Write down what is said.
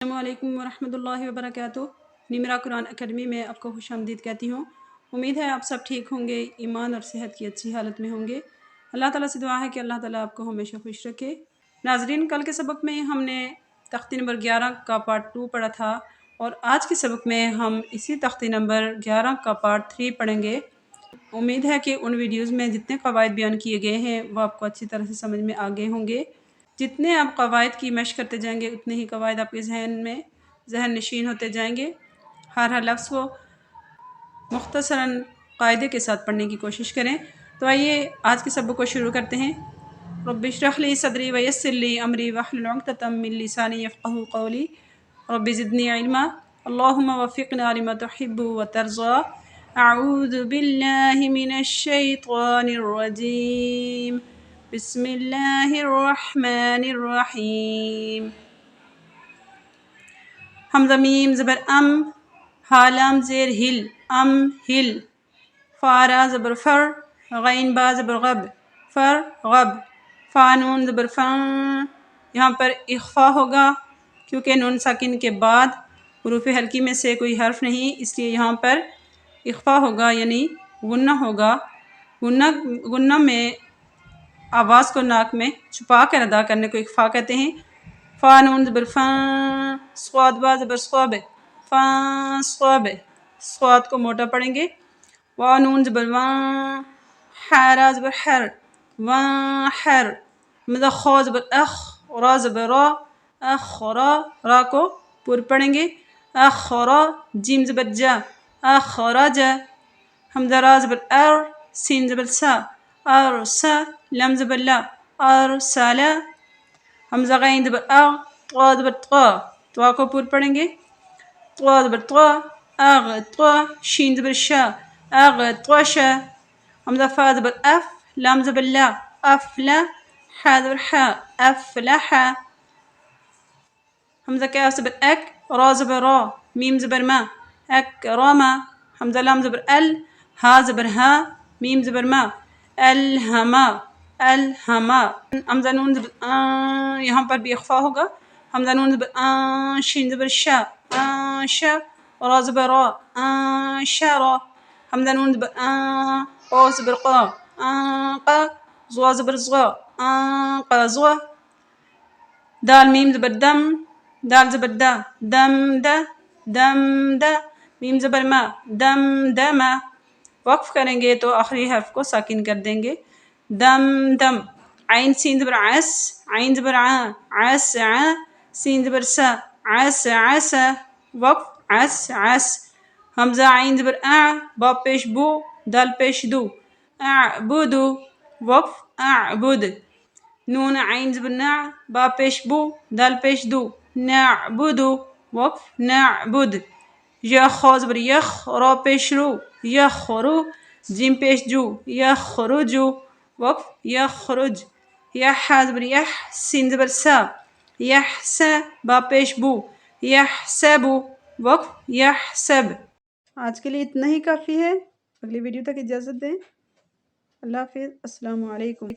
السلام علیکم ورحمۃ اللہ وبرکاتہ۔ نمرہ قرآن اکیڈمی میں آپ کو خوش آمدید کہتی ہوں۔ امید ہے آپ سب ٹھیک ہوں گے، ایمان اور صحت کی اچھی حالت میں ہوں گے۔ اللہ تعالیٰ سے دعا ہے کہ اللہ تعالیٰ آپ کو ہمیشہ خوش رکھے۔ ناظرین، کل کے سبق میں ہم نے تختی نمبر 11 کا پارٹ 2 پڑھا تھا، اور آج کے سبق میں ہم اسی تختی نمبر 11 کا پارٹ 3 پڑھیں گے۔ امید ہے کہ ان ویڈیوز میں جتنے قواعد بیان کیے گئے ہیں وہ آپ کو اچھی طرح سے سمجھ میں آ گئے ہوں گے۔ جتنے آپ قواعد کی مشق کرتے جائیں گے اتنے ہی قواعد آپ کے ذہن نشین ہوتے جائیں گے۔ ہر لفظ کو مختصراً قاعدے کے ساتھ پڑھنے کی کوشش کریں۔ تو آئیے آج کے سبق کو شروع کرتے ہیں۔ رب اشرح لی صدری ویسر لی امری واحلل عقدۃ من لسانی یفقہوا قولی رب زدنی علما اللہم وفقنا لما تحب وترضى اعوذ باللہ من الشیطان الرجیم بسم اللہ الرحمن الرحیم۔ حمزہ میم زبر ام، ہا لام زیر ہل، ام ہل۔ فا را زبر فر، غین با زبر غب، فر غب۔ فا نون زبر فن، یہاں پر اخفا ہوگا کیونکہ نون ساکن کے بعد حروف حلقی میں سے کوئی حرف نہیں، اس لیے یہاں پر اخفا ہوگا یعنی غنہ ہوگا۔ غنہ میں آواز کو ناک میں چھپا کر ادا کرنے کو اخفا کہتے ہیں۔ فا نون زبر فن، صاد با زبر صوب، فان صوب، صاد کو موٹا پڑھیں گے۔ وا نون زبر وان، حا را زبر حر، وان حر۔ مدہ خو زبر اخ، را زبر را، اخ را، را کو پر پڑھیں گے۔ اخ را، جیم زبر جا، اخ را جا۔ حمزہ را زبر ار، سین زبر سا، ار سا۔ لم زبر لا، ار سالا۔ حمزہ غین زبر اغ، طا زبر طا، طا کو پر پڑھیں گے۔ طا زبر طا، اغ طا۔ شین زبر شا، اغ طا شا۔ حمزہ فا زبر اف، لام زبر لا، اف لا۔ حا زبر حا، اف لا حا۔ حمزہ کاف زبر اک، را زبر را، میم زبر ما، اک راما۔ حمزہ لام زبر ال، ہا زبر ہا، میم زبر ما، الہما، الہما۔ حمزہ نون زبر آن، یہاں پر بھی اخفا ہوگا۔ حمزہ نون زبر آن، شین زبر شا، آن شا۔ را زبر را، آن شا را۔ حمزہ نون زبر آن، قاف زبر قا، آن قا۔ ضا زبر زغا، آن قا زغا۔ دال میم زبر دم، دال زبر دا، دم دا، دم دا۔ میم زبر ما، دم دما۔ وقف کریں گے تو آخری حرف کو ساکن کر دیں گے۔ دم دم۔ عین سین زبر عس، عین زبر عا، عس ع۔ سین زبر سا، عس عسا۔ وقف، عس عس۔ حمزہ عین زبر اع، با پیش بو، دال پیش دو، اعبدو۔ وقف، اعبد۔ نون عین زبر نع، با پیش بو، دال پیش دو، نعبدو۔ وقف، نعبد۔ یا خا زبر یخ، را پیش رو، یخرو۔ جیم پیش جو، یخرجو۔ وقف، یخرج۔ یا حا زبر یح، سین زبر سا، یحسا۔ با پیش بو، یحسبو۔ وقف، یحسب۔ آج کے لیے اتنا ہی کافی ہے۔ اگلی ویڈیو تک اجازت دیں۔ اللہ حافظ، السلام علیکم۔